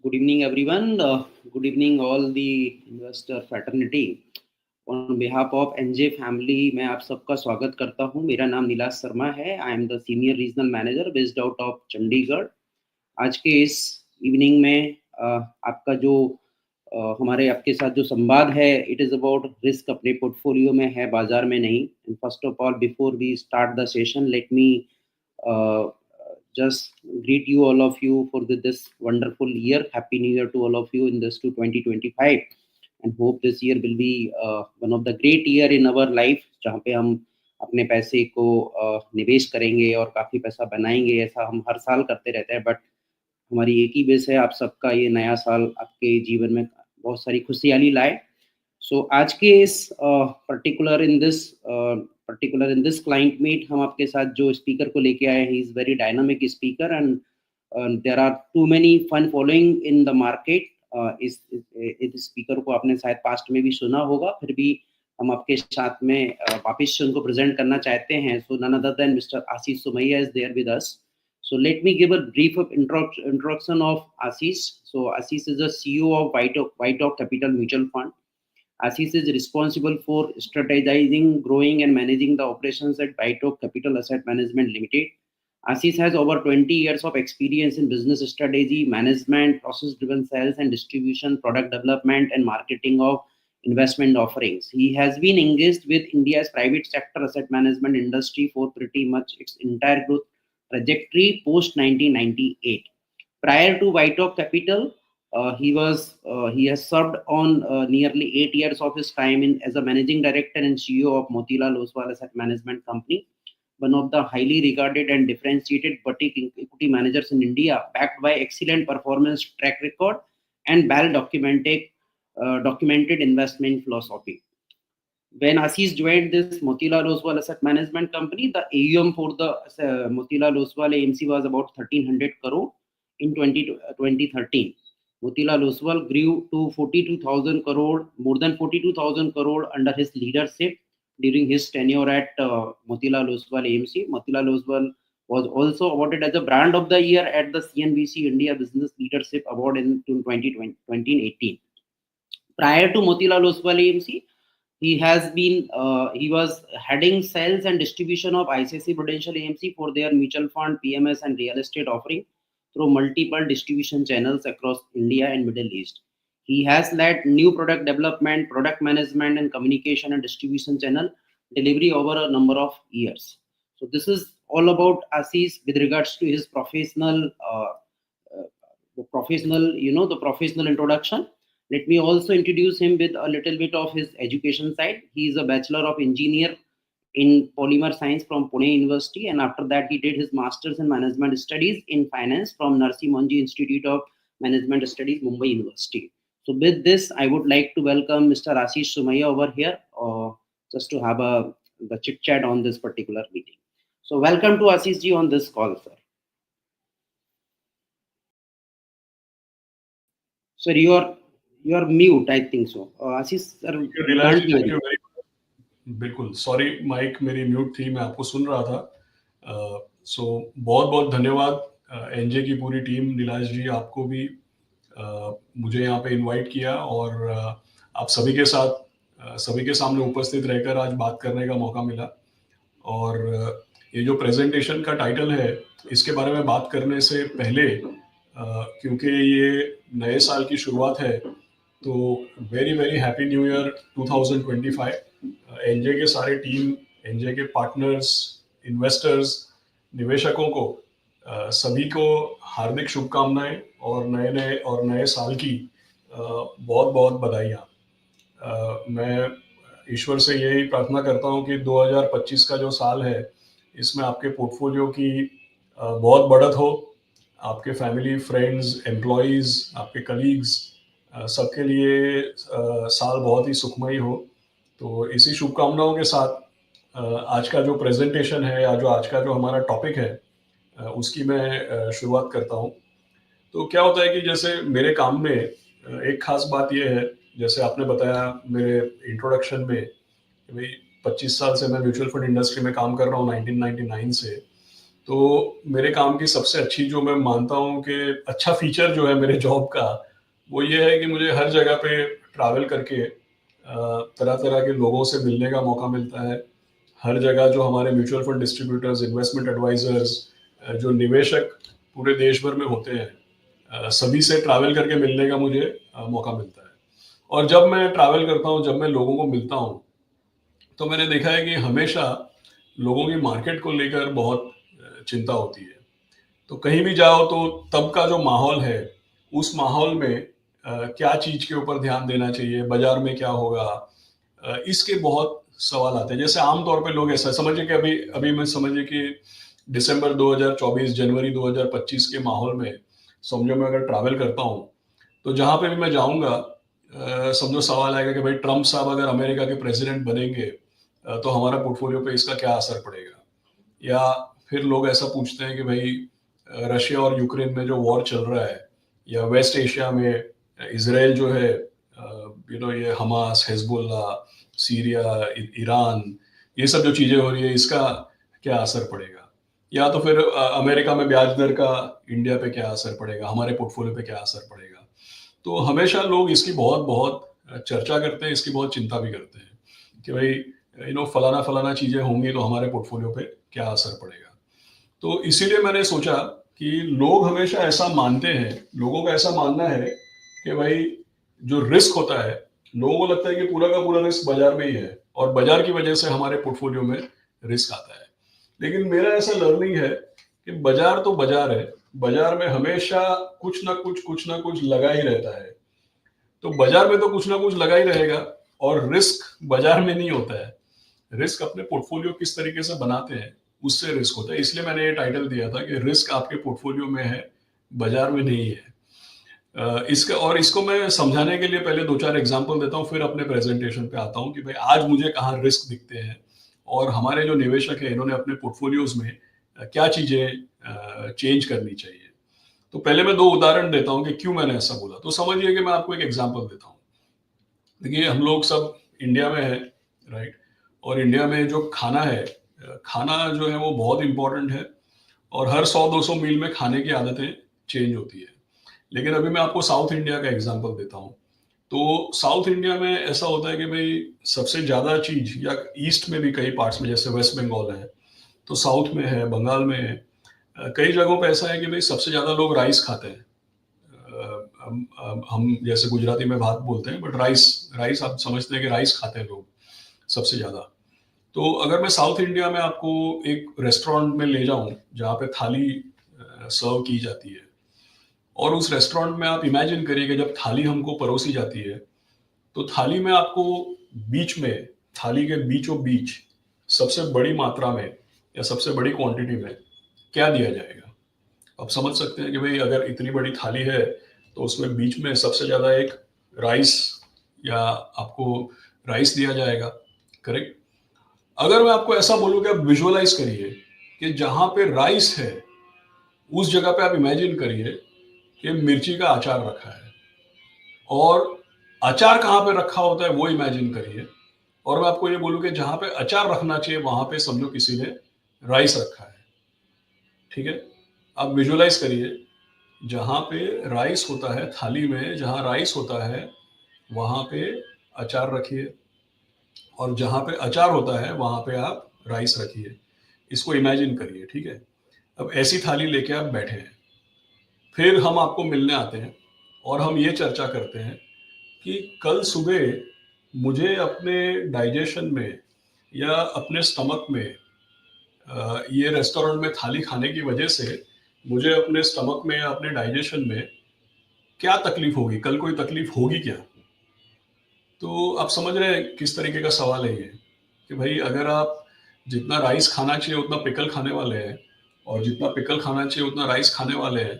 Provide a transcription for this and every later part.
Good evening, everyone. Good evening, all the investor fraternity. On behalf of NJ family, मैं आप सबका स्वागत करता हूं. मेरा नाम नीलाश शर्मा है. I am the senior regional manager based out of Chandigarh. आज के इस इवनिंग में आपका जो हमारे आपके साथ जो संवाद है, इट इज़ अबाउट रिस्क अपने पोर्टफोलियो में है, बाजार में नहीं. And first of all, before we start the session, let me just greet you all of you for this wonderful year. Happy New Year to all of you in this to 2025, and hope this year will be one of the great year in our life, जहाँ पे हम अपने पैसे को निवेश करेंगे और काफ़ी पैसा बनाएंगे. ऐसा हम हर साल करते रहते हैं, बट हमारी एक ही बेस है, आप सबका ये नया साल आपके जीवन में बहुत सारी खुशहाली लाए. सो आज के इस particular in this client meet हम आपके साथ जो स्पीकर को लेके आए हैं, he is very dynamic speaker and there are too many fan following in the market. इस स्पीकर को आपने शायद पास्ट में भी सुना होगा, फिर भी हम आपके साथ में वापस से उनको प्रेजेंट करना चाहते हैं. So none other than mister Ashish Somaiya is there with us. So let me give a brief introduction of Ashish. So Ashish is the CEO of White Oak Capital Mutual Fund. Ashish is responsible for strategizing, growing and managing the operations at White Oak Capital Asset Management Limited. Ashish has over 20 years of experience in business strategy, management, process-driven sales and distribution, product development and marketing of investment offerings. He has been engaged with India's private sector asset management industry for pretty much its entire growth trajectory post 1998. Prior to White Oak Capital, he has served on nearly 8 years of his time as a managing director and CEO of Motilal Oswal Asset Management Company, one of the highly regarded and differentiated boutique equity managers in India, backed by excellent performance track record and well documented investment philosophy. When Ashish joined this Motilal Oswal Asset Management Company, the AUM for the Motilal Oswal AMC was about 1300 crore in 2013. Motilal Oswal grew to 42,000 crore, more than 42,000 crore under his leadership during his tenure at Motilal Oswal AMC. Motilal Oswal was also awarded as a brand of the year at the CNBC India Business Leadership Award in 2018. Prior to Motilal Oswal AMC, he was heading sales and distribution of ICICI Prudential AMC for their mutual fund, PMS and real estate offering through multiple distribution channels across India and Middle East. He has led new product development, product management and communication and distribution channel delivery over a number of years. So this is all about Ashish with regards to his professional introduction. Let me also introduce him with a little bit of his education side. He is a Bachelor of Engineer in Polymer Science from Pune University, and after that he did his Masters in Management Studies in Finance from Narsi Monji Institute of Management Studies, Mumbai University. So with this, I would like to welcome Mr. Ashish Soomaiya over here, just to have the chit chat on this particular meeting. So welcome to Ashish ji on this call, sir. Sir, you are mute, I think so. Ashish sir, thank you very much. बिल्कुल, sorry mic मेरी mute थी, मैं आपको सुन रहा था. सो बहुत बहुत धन्यवाद एनजे की पूरी टीम, नीलाश जी आपको भी मुझे यहाँ पे इनवाइट किया और आप सभी के साथ सभी के सामने उपस्थित रहकर आज बात करने का मौका मिला. और ये जो प्रेजेंटेशन का टाइटल है, इसके बारे में बात करने से पहले क्योंकि ये नए साल की शुरुआत है, तो very very happy new year 2025. NJ के सारे टीम, एनजे के पार्टनर्स, इन्वेस्टर्स, निवेशकों को सभी को हार्दिक शुभकामनाएं और नए साल की बहुत बहुत बधाइयाँ. मैं ईश्वर से यही प्रार्थना करता हूँ कि 2025 का जो साल है, इसमें आपके पोर्टफोलियो की बहुत बढ़त हो, आपके फैमिली, फ्रेंड्स, एम्प्लॉयज़, आपके कलीग्स सबके लिए साल बहुत ही सुखमयी हो. तो इसी शुभकामनाओं के साथ आज का जो प्रेजेंटेशन है या जो आज का जो हमारा टॉपिक है, उसकी मैं शुरुआत करता हूँ. तो क्या होता है कि जैसे मेरे काम में एक खास बात यह है, जैसे आपने बताया मेरे इंट्रोडक्शन में, भाई 25 साल से मैं म्यूचुअल फंड इंडस्ट्री में काम कर रहा हूँ 1999 से. तो मेरे काम की सबसे अच्छी जो मैं मानता हूँ कि अच्छा फीचर जो है मेरे जॉब का, वो ये है कि मुझे हर जगह पे ट्रैवल करके तरह तरह के लोगों से मिलने का मौका मिलता है। हर जगह जो हमारे mutual fund distributors, investment advisers, जो निवेशक पूरे देश भर में होते हैं, सभी से ट्रैवल करके मिलने का मुझे मौका मिलता है। और जब मैं ट्रैवल करता हूँ, जब मैं लोगों को मिलता हूँ, तो मैंने देखा है कि हमेशा लोगों की मार्केट को लेकर बहुत चिंता होती है। तो कहीं भी जाओ तो तब का जो माहौल है, उस माहौल में क्या चीज़ के ऊपर ध्यान देना चाहिए, बाज़ार में क्या होगा, इसके बहुत सवाल आते हैं। जैसे आम तौर पे लोग ऐसा समझिए कि अभी अभी मैं समझिए कि दिसंबर 2024, जनवरी 2025 के माहौल में समझो मैं अगर ट्रैवल करता हूँ, तो जहाँ पे भी मैं जाऊँगा, समझो सवाल आएगा कि भाई ट्रम्प साहब अगर अमेरिका के प्रेसिडेंट बनेंगे, तो हमारा पोर्टफोलियो पे इसका क्या असर पड़ेगा? या फिर लोग ऐसा पूछते हैं कि भाई रशिया और यूक्रेन में जो वॉर चल रहा है, या वेस्ट एशिया में इसराइल जो है, ये हमास, हिजबुल्लाह, सीरिया, ईरान, ये सब जो चीज़ें हो रही है, इसका क्या असर पड़ेगा? या तो फिर अमेरिका में ब्याज दर का इंडिया पे क्या असर पड़ेगा, हमारे पोर्टफोलियो पे क्या असर पड़ेगा? तो हमेशा लोग इसकी बहुत बहुत चर्चा करते हैं, इसकी बहुत चिंता भी करते हैं कि भाई फलाना फलाना चीज़ें होंगी तो हमारे पोर्टफोलियो पे क्या असर पड़ेगा। तो इसीलिए मैंने सोचा कि लोग हमेशा ऐसा मानते हैं, लोगों का ऐसा मानना है कि भाई जो रिस्क होता है, लोगों को लगता है कि पूरा का पूरा रिस्क बाजार में ही है और बाजार की वजह से हमारे पोर्टफोलियो में रिस्क आता है। लेकिन मेरा ऐसा लर्निंग है कि बाजार तो बाजार है, बाजार में हमेशा कुछ ना कुछ लगा ही रहता है। तो बाजार में तो कुछ ना कुछ लगा ही रहेगा, और रिस्क बाजार में नहीं होता है। रिस्क अपने पोर्टफोलियो किस तरीके से बनाते हैं, उससे रिस्क होता है। इसलिए मैंने ये टाइटल दिया था कि रिस्क आपके पोर्टफोलियो में है, बाजार में नहीं है। इसको मैं समझाने के लिए पहले 2-4 एग्जांपल देता हूँ, फिर अपने प्रेजेंटेशन पे आता हूँ कि भाई आज मुझे कहाँ रिस्क दिखते हैं और हमारे जो निवेशक हैं इन्होंने अपने पोर्टफोलियोज में क्या चीजें चेंज करनी चाहिए। तो पहले मैं 2 उदाहरण देता हूँ कि क्यों मैंने ऐसा बोला। तो समझिए कि मैं आपको एक एग्जांपल देता हूँ। देखिए, हम लोग सब इंडिया में हैं, राइट? और इंडिया में जो खाना है, खाना जो है वो बहुत इम्पोर्टेंट है, और हर 100-200 मील में खाने की आदतें चेंज होती है। लेकिन अभी मैं आपको साउथ इंडिया का एग्जांपल देता हूँ। तो साउथ इंडिया में ऐसा होता है कि भाई सबसे ज़्यादा चीज़, या ईस्ट में भी कई पार्ट्स में जैसे वेस्ट बंगाल है, तो साउथ में है, बंगाल में है, कई जगहों पे ऐसा है कि भाई सबसे ज़्यादा लोग राइस खाते हैं। हम जैसे गुजराती में भात बोलते हैं, बट राइस राइस आप समझते हैं कि राइस खाते हैं लोग सबसे ज़्यादा। तो अगर मैं साउथ इंडिया में आपको एक रेस्टोरेंट में ले जाऊं जहाँ पे थाली सर्व की जाती है, और उस रेस्टोरेंट में आप इमेजिन करिए कि जब थाली हमको परोसी जाती है, तो थाली में आपको बीच में, थाली के बीचों बीच सबसे बड़ी मात्रा में या सबसे बड़ी क्वांटिटी में क्या दिया जाएगा? आप समझ सकते हैं कि भाई अगर इतनी बड़ी थाली है तो उसमें बीच में सबसे ज़्यादा एक राइस, या आपको राइस दिया जाएगा, करेक्ट? अगर मैं आपको ऐसा बोलूं कि आप विजुअलाइज करिए कि जहां पे राइस है, उस जगह पे आप इमेजिन करिए कि मिर्ची का अचार रखा है, और अचार कहाँ पे रखा होता है वो इमेजिन करिए, और मैं आपको ये बोलूं कि जहां पे अचार रखना चाहिए वहां पे समझो किसी ने राइस रखा है। ठीक है, आप विजुअलाइज करिए, जहां पे राइस होता है थाली में, जहां राइस होता है वहां पे अचार रखिए, और जहां पे अचार होता है वहां पे आप राइस रखिए। इसको इमेजिन करिए, ठीक है? अब ऐसी थाली लेके आप बैठे हैं, फिर हम आपको मिलने आते हैं और हम ये चर्चा करते हैं कि कल सुबह मुझे अपने डाइजेशन में या अपने स्टमक में, ये रेस्टोरेंट में थाली खाने की वजह से मुझे अपने स्टमक में या अपने डाइजेशन में क्या तकलीफ होगी, कल कोई तकलीफ होगी क्या? तो आप समझ रहे हैं किस तरीके का सवाल है ये, कि भाई अगर आप जितना राइस खाना चाहिए उतना पिकल खाने वाले हैं, और जितना पिकल खाना चाहिए उतना राइस खाने वाले हैं,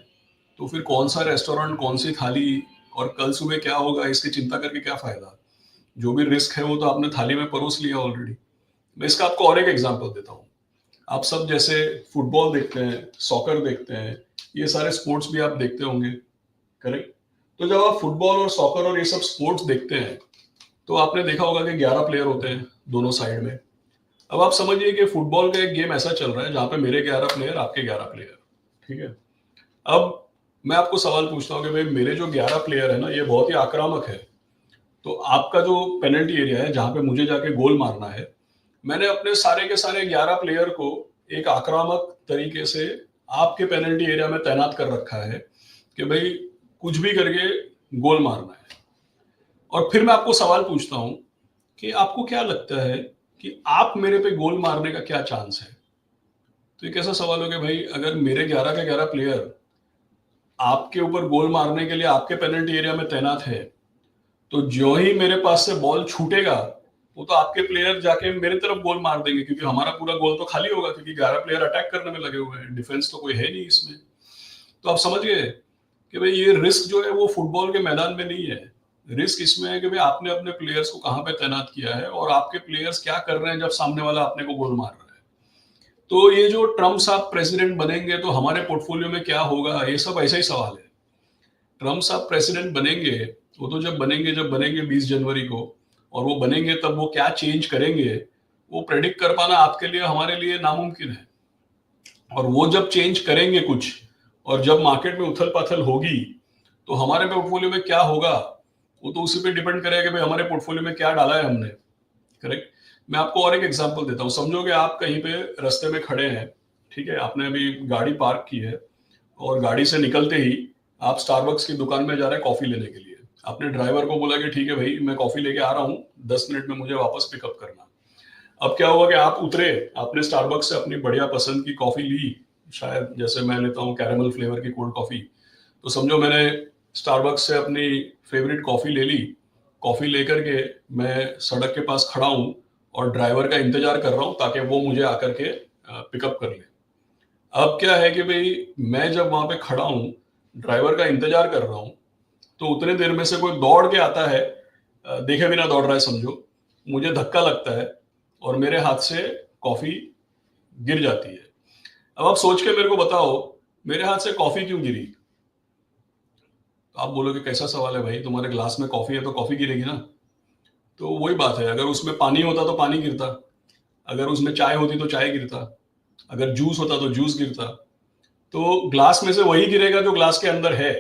तो फिर कौन सा रेस्टोरेंट, कौन सी थाली, और कल सुबह क्या होगा, इसकी चिंता करके क्या फायदा? जो भी रिस्क है वो तो आपने थाली में परोस लिया ऑलरेडी। मैं इसका आपको और एक एग्जांपल देता हूँ। आप सब जैसे फुटबॉल देखते हैं, सॉकर देखते हैं, ये सारे स्पोर्ट्स भी आप देखते होंगे, करेक्ट? तो जब आप फुटबॉल और सॉकर और ये सब स्पोर्ट्स देखते हैं, तो आपने देखा होगा कि 11 प्लेयर होते हैं दोनों साइड में, अब आप समझिए कि फुटबॉल का एक गेम ऐसा चल रहा है जहां पे मेरे 11 प्लेयर, आपके 11 प्लेयर, ठीक है। अब मैं आपको सवाल पूछता हूँ कि भाई मेरे जो 11 प्लेयर है ना, ये बहुत ही आक्रामक है, तो आपका जो पेनल्टी एरिया है जहां पे मुझे जाके गोल मारना है, मैंने अपने सारे के सारे 11 प्लेयर को एक आक्रामक तरीके से आपके पेनल्टी एरिया में तैनात कर रखा है कि भाई कुछ भी करके गोल मारना है। और फिर मैं आपको सवाल पूछता हूं कि आपको क्या लगता है कि आप मेरे पे गोल मारने का क्या चांस है? तो एक ऐसा सवाल हो कि भाई अगर मेरे 11 के 11 प्लेयर आपके ऊपर गोल मारने के लिए आपके पेनल्टी एरिया में तैनात है, तो जो ही मेरे पास से बॉल छूटेगा, वो तो आपके प्लेयर जाके मेरे तरफ गोल मार देंगे, क्योंकि हमारा पूरा गोल तो खाली होगा, क्योंकि 11 प्लेयर अटैक करने में लगे हुए हैं, डिफेंस तो कोई है नहीं इसमें। तो आप समझ गए कि भाई ये रिस्क जो है वो फुटबॉल के मैदान में नहीं है। रिस्क इसमें है कि भाई आपने अपने प्लेयर्स को कहाँ पे तैनात किया है और आपके प्लेयर्स क्या कर रहे हैं जब सामने वाला अपने को गोल मार रहा है। तो ये जो ट्रम्प साहब प्रेसिडेंट बनेंगे तो हमारे पोर्टफोलियो में क्या होगा, ये सब ऐसा ही सवाल है। ट्रम्प साहब प्रेसिडेंट बनेंगे, वो तो जब बनेंगे 20 जनवरी को, और वो बनेंगे तब वो क्या चेंज करेंगे, वो प्रेडिक्ट कर पाना आपके लिए, हमारे लिए नामुमकिन है। और वो जब चेंज करेंगे कुछ, और जब मार्केट में उथल पाथल होगी, तो हमारे पोर्टफोलियो में क्या होगा, वो तो उसी पे डिपेंड करेगा कि भाई हमारे पोर्टफोलियो में क्या डाला है हमने। करेक्ट। मैं आपको और एक एग्जांपल देता हूँ। समझो कि आप कहीं पे रास्ते में खड़े हैं, ठीक है, आपने अभी गाड़ी पार्क की है, और गाड़ी से निकलते ही आप स्टारबक्स की दुकान में जा रहे हैं कॉफी लेने के लिए। आपने ड्राइवर को बोला कि ठीक है भाई, मैं कॉफी लेके आ रहा हूँ, 10 मिनट में मुझे वापस पिकअप करना। अब क्या हुआ कि आप उतरे, आपने स्टारबक्स से अपनी बढ़िया पसंद की कॉफी ली, शायद जैसे मैं लेता हूँ कैरेमल फ्लेवर की कोल्ड कॉफी, तो समझो मैंने स्टारबक्स से अपनी फेवरेट कॉफी ले ली। कॉफी लेकर के मैं सड़क के पास खड़ा हूँ और ड्राइवर का इंतजार कर रहा हूँ ताकि वो मुझे आकर के पिकअप कर ले। अब क्या है कि भाई मैं जब वहां पे खड़ा हूँ, ड्राइवर का इंतजार कर रहा हूँ, तो उतने देर में से कोई दौड़ के आता है, देखे बिना दौड़ रहा है समझो, मुझे धक्का लगता है और मेरे हाथ से कॉफी गिर जाती है। अब आप सोच के मेरे को बताओ, मेरे हाथ से कॉफी क्यों गिरी? आप बोलोगे कैसा सवाल है भाई, तुम्हारे ग्लास में कॉफी है तो कॉफी गिरेगी ना। तो वही बात है, अगर उसमें पानी होता तो पानी गिरता, अगर उसमें चाय होती तो चाय गिरता, अगर जूस होता तो जूस गिरता। तो ग्लास में से वही गिरेगा जो ग्लास के अंदर है।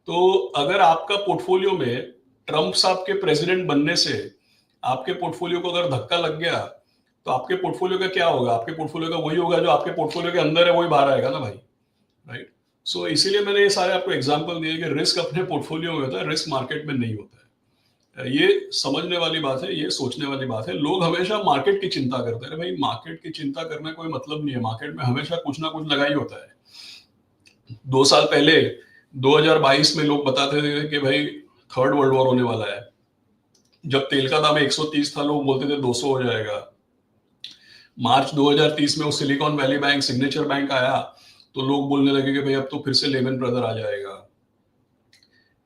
तो अगर आपका पोर्टफोलियो में ट्रम्प साहब के प्रेसिडेंट बनने से आपके पोर्टफोलियो को अगर धक्का लग गया, तो आपके पोर्टफोलियो का क्या होगा? आपके पोर्टफोलियो का वही होगा जो आपके पोर्टफोलियो के अंदर है, वही बाहर आएगा ना भाई, राइट। सो इसीलिए मैंने ये सारे आपको एग्जांपल दिए कि रिस्क अपने पोर्टफोलियो में होता है, रिस्क मार्केट में नहीं होता है। ये समझने वाली बात है, ये सोचने वाली बात है। लोग हमेशा मार्केट की चिंता करते हैं। भाई मार्केट की चिंता करने कोई मतलब नहीं है, मार्केट में हमेशा कुछ ना कुछ लगा ही होता है। 2 साल पहले 2022 में लोग बताते थे कि भाई थर्ड वर्ल्ड वॉर होने वाला है। जब तेल का दाम 130 था, लोग बोलते थे 200 हो जाएगा। मार्च 2030 में वो silicon valley bank, signature bank आया, तो लोग बोलने लगे कि भाई अब तो फिर से लेमन ब्रदर आ जाएगा।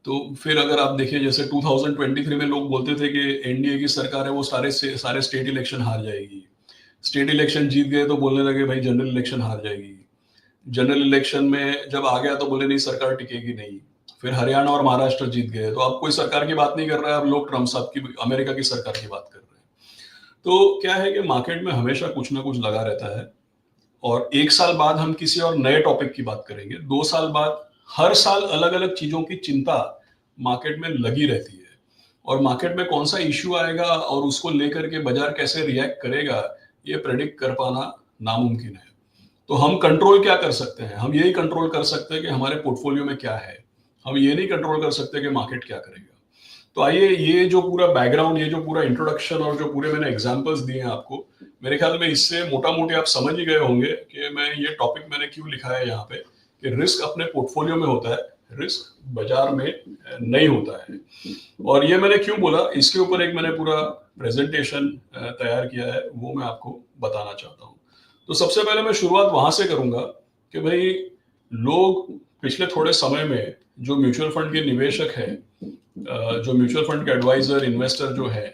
तो फिर अगर आप देखिए, जैसे 2023 में लोग बोलते थे कि एनडीए की सरकार है, वो सारे स्टेट इलेक्शन हार जाएगी। स्टेट इलेक्शन जीत गए तो बोलने लगे भाई जनरल इलेक्शन हार जाएगी। जनरल इलेक्शन में जब आ गया तो बोले नहीं, सरकार टिकेगी नहीं। फिर हरियाणा और महाराष्ट्र जीत गए, तो अब कोई सरकार की बात नहीं कर रहा है, अब लोग ट्रम्प साहब की, अमेरिका की सरकार की बात कर रहे हैं। तो क्या है कि मार्केट में हमेशा कुछ ना कुछ लगा रहता है, और 1 साल बाद हम किसी और नए टॉपिक की बात करेंगे, 2 साल बाद, हर साल अलग अलग चीजों की चिंता मार्केट में लगी रहती है। और मार्केट में कौन सा इश्यू आएगा और उसको लेकर के बाजार कैसे रिएक्ट करेगा, ये प्रेडिक्ट कर पाना नामुमकिन है। तो हम कंट्रोल क्या कर सकते हैं? हम यही कंट्रोल कर सकते हैं कि हमारे पोर्टफोलियो में क्या है। हम ये नहीं कंट्रोल कर सकते कि मार्केट क्या करेगा। तो आइए, ये जो पूरा बैकग्राउंड, ये जो पूरा इंट्रोडक्शन और जो पूरे मैंने एग्जांपल्स दिए हैं आपको, मेरे ख्याल में इससे मोटा मोटी आप समझ ही गए होंगे कि मैं ये टॉपिक मैंने क्यों लिखा है यहाँ पे, कि रिस्क अपने पोर्टफोलियो में होता है, रिस्क बाजार में नहीं होता है। और ये मैंने क्यों बोला, इसके ऊपर एक मैंने पूरा प्रेजेंटेशन तैयार किया है, वो मैं आपको बताना चाहता हूँ। तो सबसे पहले मैं शुरुआत वहां से करूंगा कि भाई लोग पिछले थोड़े समय में जो म्यूचुअल फंड के निवेशक है, जो म्यूचुअल फंड के एडवाइजर, इन्वेस्टर जो है,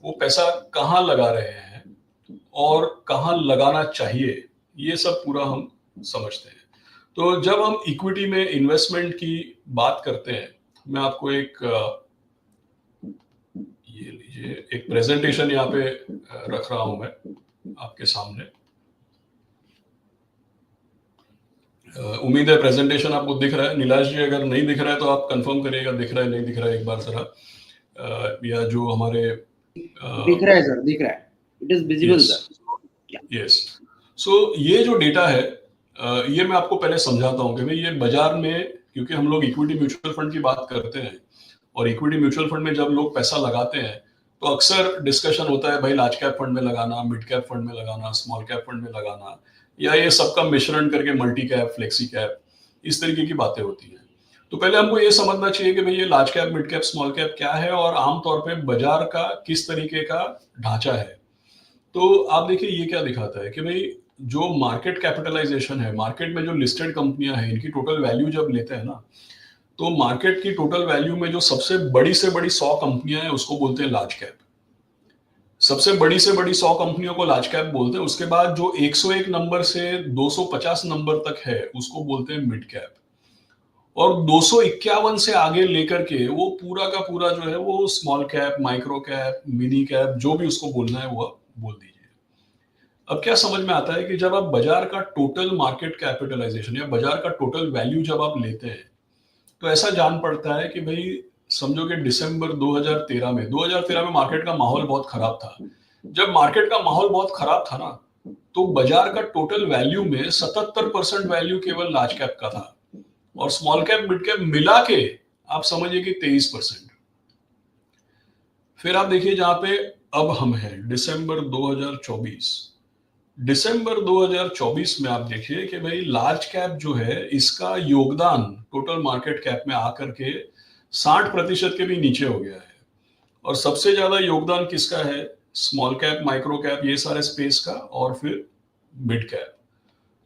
वो पैसा कहाँ लगा रहे हैं और कहाँ लगाना चाहिए, ये सब पूरा हम समझते हैं। तो जब हम इक्विटी में इन्वेस्टमेंट की बात करते हैं, मैं आपको एक ये लीजिए, एक प्रेजेंटेशन यहाँ पे रख रहा हूं मैं। आपके सामने। उम्मीद है प्रेजेंटेशन आपको दिख रहा है। नीलाश जी अगर नहीं दिख रहा है तो आप कंफर्म करिएगा दिख रहा है नहीं दिख रहा है एक बार जरा। या जो हमारे दिख रहा है सर, दिख रहा है, it is visible sir. Yes. So ये जो डेटा है ये मैं आपको पहले समझाता हूँ कि भाई ये बाजार में, क्योंकि हम लोग इक्विटी म्यूचुअल फंड की बात करते हैं और इक्विटी म्यूचुअल फंड में जब लोग पैसा लगाते हैं तो अक्सर डिस्कशन होता है भाई लार्ज कैप फंड में लगाना, मिड कैप फंड में लगाना, स्मॉल कैप फंड में लगाना, या ये सबका मिश्रण करके मल्टी कैप, फ्लेक्सी कैप, इस तरीके की बातें होती हैं। तो पहले हमको ये समझना चाहिए कि भाई ये large cap, mid cap, small cap क्या है और आमतौर पे बाजार का किस तरीके का ढांचा है। तो आप देखिए ये क्या दिखाता है कि भाई जो मार्केट कैपिटलाइजेशन है, मार्केट में जो लिस्टेड कंपनियां हैं, इनकी टोटल वैल्यू जब लेते हैं ना, तो मार्केट की टोटल वैल्यू में जो सबसे बड़ी से बड़ी 100 कंपनियां हैं उसको बोलते हैं लार्ज कैप। सबसे बड़ी से बड़ी 100 कंपनियों को लार्ज कैप बोलते हैं। उसके बाद जो 101 नंबर से 250 नंबर तक है उसको बोलते हैं मिड कैप। और 251 से आगे लेकर के वो पूरा का पूरा जो है वो small cap, micro cap, mini cap, जो भी उसको बोलना है वो आप बोल दीजिए। अब क्या समझ में आता है कि जब आप बाजार का टोटल मार्केट कैपिटलाइजेशन या बाजार का टोटल वैल्यू जब आप लेते हैं तो ऐसा जान पड़ता है कि भाई समझो कि दिसंबर 2013 में मार्केट का माहौल बहुत खराब था। जब मार्केट का माहौल बहुत खराब था ना, तो बाजार का टोटल वैल्यू में 77% वैल्यू केवल लार्ज कैप का था और स्मॉल कैप, मिड कैप मिला के आप समझिए कि 23%। फिर आप देखिए जहां पे अब हम हैं दिसंबर 2024 में आप देखिए कि भाई लार्ज कैप जो है इसका योगदान टोटल मार्केट कैप में आकर के 60% के भी नीचे हो गया है। और सबसे ज्यादा योगदान किसका है? स्मॉल कैप, माइक्रो कैप, ये सारे स्पेस का, और फिर मिड कैप।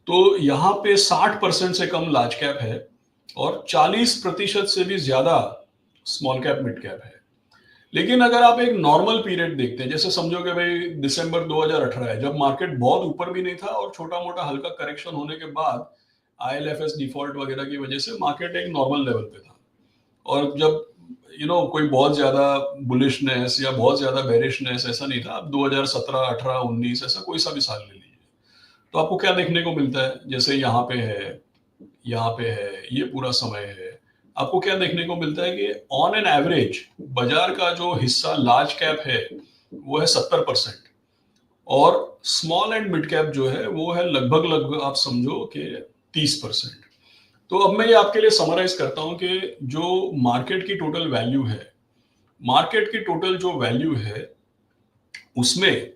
तो यहाँ पे 60% से कम लार्ज कैप है और 40% से भी ज्यादा स्मॉल कैप, मिड कैप है। लेकिन अगर आप एक नॉर्मल पीरियड देखते हैं, जैसे समझो कि भाई दिसंबर 2018 है, जब मार्केट बहुत ऊपर भी नहीं था और छोटा मोटा हल्का करेक्शन होने के बाद IL/FS डिफॉल्ट वगैरह की वजह से मार्केट एक नॉर्मल लेवल पे था। और जब कोई बहुत ज्यादा बुलिशनेस या बहुत ज्यादा बेरिशनेस ऐसा नहीं था। अब 2017, 18, 19 ऐसा कोई सा भी साल ले लीजिए, तो आपको क्या देखने को मिलता है? जैसे यहाँ पे है, यहाँ पे है, ये पूरा समय है, आपको क्या देखने को मिलता है कि ऑन एन एवरेज बाजार का जो हिस्सा लार्ज कैप है वो है 70% और स्मॉल एंड मिड कैप जो है वो है लगभग आप समझो कि 30%। तो अब मैं ये आपके लिए समराइज करता हूं कि जो मार्केट की टोटल वैल्यू है, मार्केट की टोटल जो वैल्यू है उसमें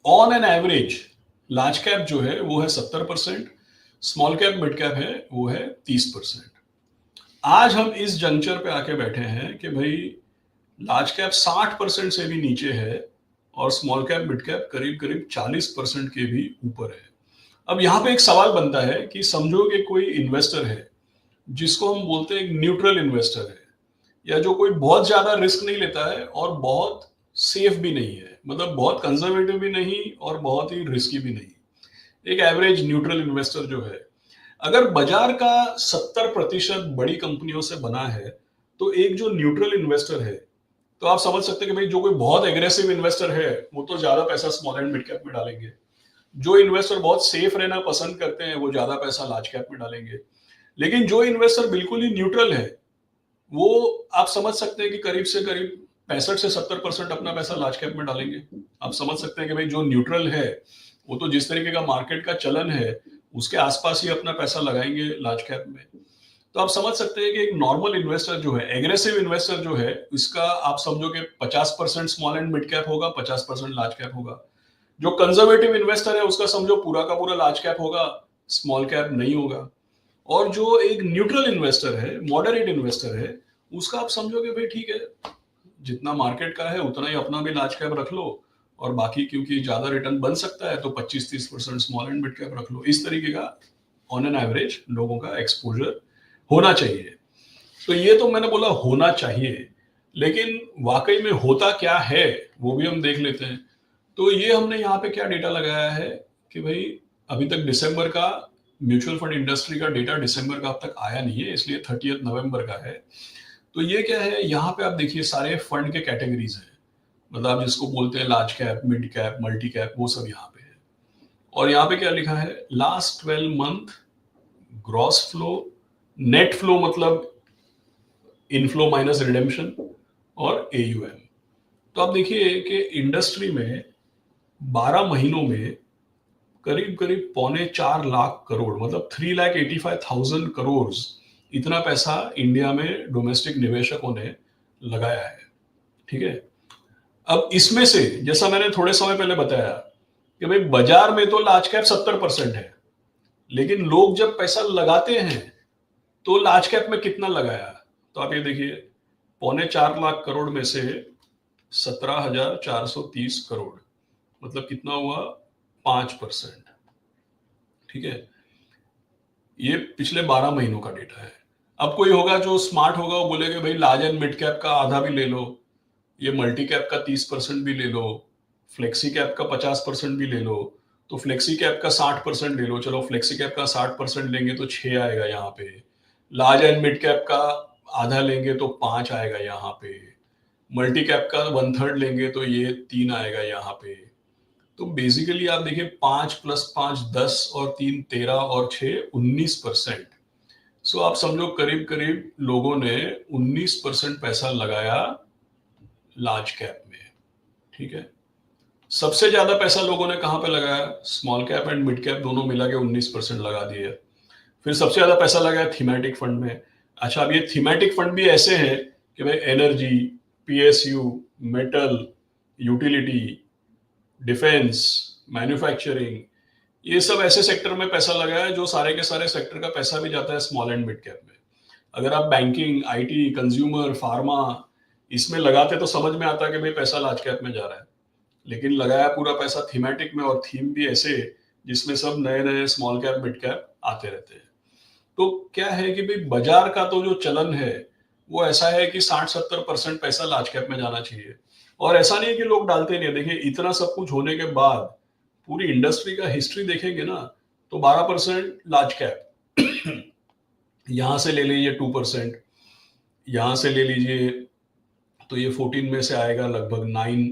on an average large cap जो है वो है 70%, स्मॉल कैप, मिड कैप है वो है 30%। आज हम इस जंक्चर पे आके बैठे हैं कि भाई लार्ज कैप 60% से भी नीचे है और स्मॉल कैप, मिड कैप करीब करीब 40% के भी ऊपर है। अब यहाँ पे एक सवाल बनता है कि समझो कि कोई इन्वेस्टर है जिसको हम बोलते हैं एक न्यूट्रल इन्वेस्टर है, या जो कोई बहुत ज्यादा रिस्क नहीं लेता है और बहुत सेफ भी नहीं है, मतलब बहुत कंजर्वेटिव भी नहीं और बहुत ही रिस्की भी नहीं, एक एवरेज न्यूट्रल इन्वेस्टर जो है। अगर बाजार का 70% बड़ी कंपनियों से बना है तो एक जो न्यूट्रल इन्वेस्टर है, तो आप समझ सकते हैं कि भाई जो कोई बहुत एग्रेसिव इन्वेस्टर है वो तो ज्यादा पैसा स्मॉल एंड मिड कैप में डालेंगे, जो इन्वेस्टर बहुत सेफ रहना पसंद करते हैं वो ज्यादा पैसा लार्ज कैप में डालेंगे। लेकिन जो इन्वेस्टर बिल्कुल ही न्यूट्रल है वो आप समझ सकते हैं कि करीब से करीब 65 से 70% अपना पैसा लार्ज कैप में डालेंगे। आप समझ सकते हैं कि भाई जो न्यूट्रल है वो तो जिस तरीके का मार्केट का चलन है उसके आसपास ही अपना पैसा लगाएंगे लार्ज कैप में। तो आप समझ सकते हैं कि एक नॉर्मल इन्वेस्टर जो है, एग्रेसिव इन्वेस्टर जो है, इसका आप समझो कि 50% स्मॉल एंड मिड कैप होगा, 50% लार्ज कैप होगा। जो कंजर्वेटिव इन्वेस्टर है उसका समझो पूरा का पूरा लार्ज कैप होगा, स्मॉल कैप नहीं होगा। और जो एक न्यूट्रल इन्वेस्टर है, मॉडरेट इन्वेस्टर है, उसका आप समझोगे भाई ठीक है, जितना मार्केट का है उतना ही अपना भी लार्ज कैप रख लो और बाकी क्योंकि ज्यादा रिटर्न बन सकता है तो 25-30% स्मॉल एंड मिड कैप रख लो। इस तरीके का ऑन एन एवरेज लोगों का एक्सपोजर होना चाहिए। तो ये तो मैंने बोला होना चाहिए, लेकिन वाकई में होता क्या है वो भी हम देख लेते हैं। तो ये हमने यहाँ पे क्या डेटा लगाया है कि भाई अभी तक दिसंबर का म्यूचुअल फंड इंडस्ट्री का डेटा दिसंबर का अब तक आया नहीं है, इसलिए 30 नवंबर का है। तो ये क्या है, यहाँ पे आप देखिए सारे फंड के कैटेगरीज हैं, मतलब आप जिसको बोलते हैं large cap, mid cap, multi cap, वो सब यहाँ पे है। और यहाँ पे क्या लिखा है, last 12 month gross flow, net flow मतलब इनफ्लो माइनस रिडेम्पशन और AUM। तो आप देखिए कि इंडस्ट्री में 12 महीनों में करीब करीब 3.25 करोड़ मतलब 3,85,000 करोड़ इतना पैसा इंडिया में डोमेस्टिक निवेशकों ने लगाया है। ठीक है, अब इसमें से जैसा मैंने थोड़े समय पहले बताया कि भाई बाजार में तो लार्ज कैप 70% है, लेकिन लोग जब पैसा लगाते हैं तो लार्ज कैप में कितना लगाया, तो आप ये देखिए 3.25 करोड़ में से 17,430 करोड़ मतलब कितना हुआ, 5%। ठीक है, ये पिछले 12 महीनों का डेटा है। अब कोई होगा जो स्मार्ट होगा, वो बोलेगा भाई लार्ज एंड मिड कैप का आधा भी ले लो, ये मल्टी कैप का 30% भी ले लो, फ्लेक्सी कैप का 50% भी ले लो, तो फ्लेक्सी कैप का 60% ले लो, चलो फ्लेक्सी कैप का 60% लेंगे तो 6 आएगा यहाँ पे, लार्ज एंड मिड कैप का आधा लेंगे तो 5 आएगा यहाँ पे, मल्टी कैप का 1/3 लेंगे तो ये 3 आएगा यहाँ पे। तो बेसिकली आप देखिए 5 + 5 10 और 3 13 और 6 19%। सो आप समझो करीब करीब लोगों ने 19% पैसा लगाया लार्ज कैप में। ठीक है, सबसे ज्यादा पैसा लोगों ने कहां पे लगाया, small cap and mid cap दोनों मिला के 19% लगा दिए। फिर सबसे ज्यादा पैसा लगाया थीमेटिक फंड में। अच्छा, अब ये थीमेटिक फंड भी ऐसे हैं कि भाई energy, PSU, metal, utility, defence, manufacturing, ये सब ऐसे सेक्टर में पैसा लगाया है जो सारे के सारे सेक्टर का पैसा भी जाता है स्मॉल एंड मिड कैप में। अगर आप बैंकिंग, IT, कंज्यूमर, फार्मा इसमें लगाते तो समझ में आता कि भाई पैसा लार्ज कैप में जा रहा है, लेकिन लगाया पूरा पैसा थीमेटिक में, और थीम भी ऐसे जिसमें सब नए नए स्मॉल कैप मिड कैप आते रहते हैं। तो क्या है कि भाई बाजार का तो जो चलन है वो ऐसा है कि 60-70% पैसा लार्ज कैप में जाना चाहिए। और ऐसा नहीं है कि लोग डालते नहीं है, देखिए इतना सब कुछ होने के बाद पूरी इंडस्ट्री का हिस्ट्री देखेंगे ना तो 12% लार्ज कैप, यहां से ले लीजिए 2%, यहां से ले लीजिए तो ये 14 में से आएगा लगभग 9,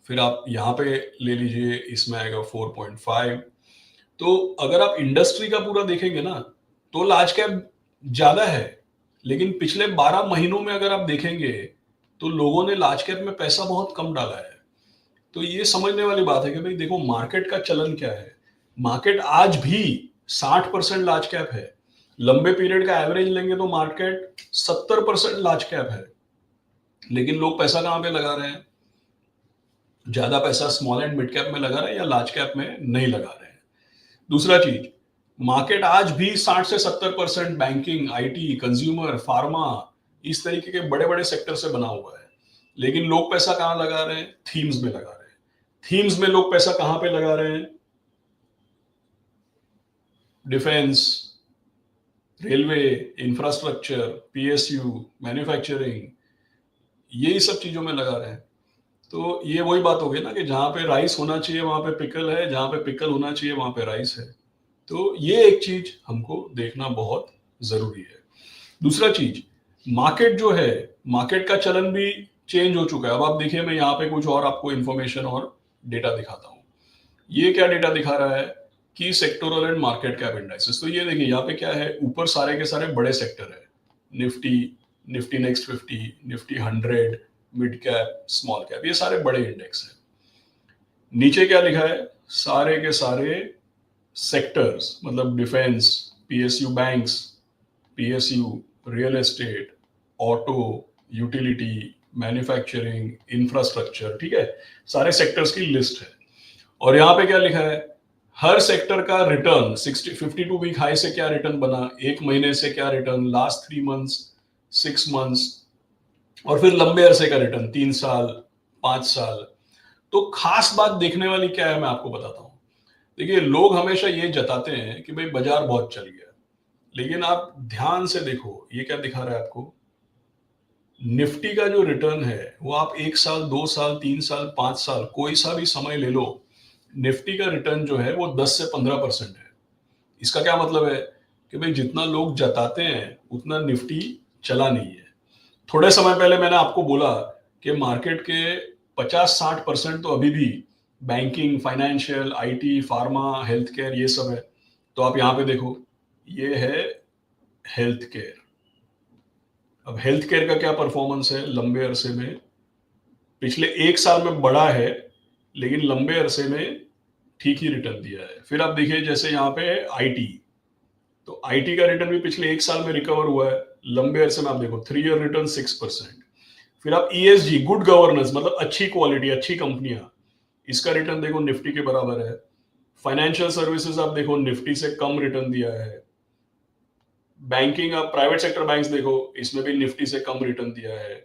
फिर आप यहाँ पे ले लीजिए इसमें आएगा 4.5। तो अगर आप इंडस्ट्री का पूरा देखेंगे ना तो लार्ज कैप ज्यादा है, लेकिन पिछले 12 महीनों में अगर आप देखेंगे तो लोगों ने लार्ज कैप में पैसा बहुत कम डाला है। तो ये समझने वाली बात है कि भाई देखो मार्केट का चलन क्या है। मार्केट आज भी 60% लार्ज कैप है, लंबे पीरियड का एवरेज लेंगे तो मार्केट 70% लार्ज कैप है, लेकिन लोग पैसा कहां पे लगा रहे हैं, ज्यादा पैसा स्मॉल एंड मिड कैप में लगा रहे हैं या लार्ज कैप में नहीं लगा रहे हैं। दूसरा चीज, मार्केट आज भी 60 से 70% बैंकिंग, IT, कंज्यूमर, फार्मा इस तरीके के बड़े बड़े सेक्टर से बना हुआ है, लेकिन लोग पैसा कहां लगा रहे हैं, थीम्स में लगा रहे हैं। थीम्स में लोग पैसा कहां पे लगा रहे हैं, defence, railway, infrastructure, PSU, manufacturing, यही सब चीजों में लगा रहे हैं। तो ये वही बात हो गई ना कि जहां पे राइस होना चाहिए वहां पे पिकल है, जहां पे पिकल होना चाहिए वहां पे राइस है। तो ये एक चीज हमको देखना बहुत जरूरी है। दूसरा चीज, मार्केट जो है, मार्केट का चलन भी चेंज हो चुका है। अब आप देखिए, मैं यहाँ पे कुछ और आपको इंफॉर्मेशन और डेटा दिखाता हूँ। ये क्या डेटा दिखा रहा है कि sectoral and market cap indices. तो ये देखिए यहाँ पे क्या है, ऊपर सारे के सारे बड़े सेक्टर है, Nifty, Nifty next 50, Nifty 100, mid cap, small cap, ये सारे बड़े इंडेक्स हैं। नीचे क्या लिखा है, सारे के सारे सेक्टर्स मतलब defence, PSU banks, PSU, real estate, auto, utility, manufacturing, infrastructure, ठीक है, सारे सेक्टर्स की लिस्ट है। और यहाँ पे क्या लिखा है, हर सेक्टर का रिटर्न 52 वीक हाई से क्या रिटर्न बना, एक महीने से क्या रिटर्न, लास्ट 3 मंथ्स, 6 मंथ्स, और फिर लंबे अरसे का रिटर्न 3 साल, 5 साल। तो खास बात देखने वाली क्या है मैं आपको बताता हूं। देखिए, लोग हमेशा ये जताते हैं कि भाई बाजार बहुत चल गया, लेकिन आप ध्यान से देखो ये क्या दिखा रहा है आपको। निफ्टी का जो रिटर्न है वो आप 1 साल, 2 साल, 3 साल, 5 साल कोई सा भी समय ले लो, निफ्टी का रिटर्न जो है वो 10 से 15% है। इसका क्या मतलब है कि भाई जितना लोग जताते हैं उतना निफ्टी चला नहीं है। थोड़े समय पहले मैंने आपको बोला कि मार्केट के 50-60% तो अभी भी banking, financial, IT, pharma, health care, ये सब है। तो आप यहाँ पे देखो, ये है हेल्थ केयर। अब हेल्थ केयर का क्या परफॉर्मेंस है लंबे अरसे में? पिछले 1 साल में बढ़ा है, लेकिन लंबे अरसे में ठीक ही रिटर्न दिया है। फिर आप देखिए, जैसे यहाँ पे आईटी, तो आईटी का रिटर्न भी पिछले 1 साल में रिकवर हुआ है। लंबे अरसे में आप देखो 3 ईयर रिटर्न 6%। फिर आप ईएसजी, गुड गवर्नेंस, मतलब अच्छी क्वालिटी, अच्छी कंपनियां, इसका रिटर्न देखो निफ्टी के बराबर है। फाइनेंशियल सर्विसेज आप देखो निफ्टी से कम रिटर्न दिया है। बैंकिंग, आप प्राइवेट सेक्टर बैंक्स देखो, इसमें भी निफ्टी से कम रिटर्न दिया है।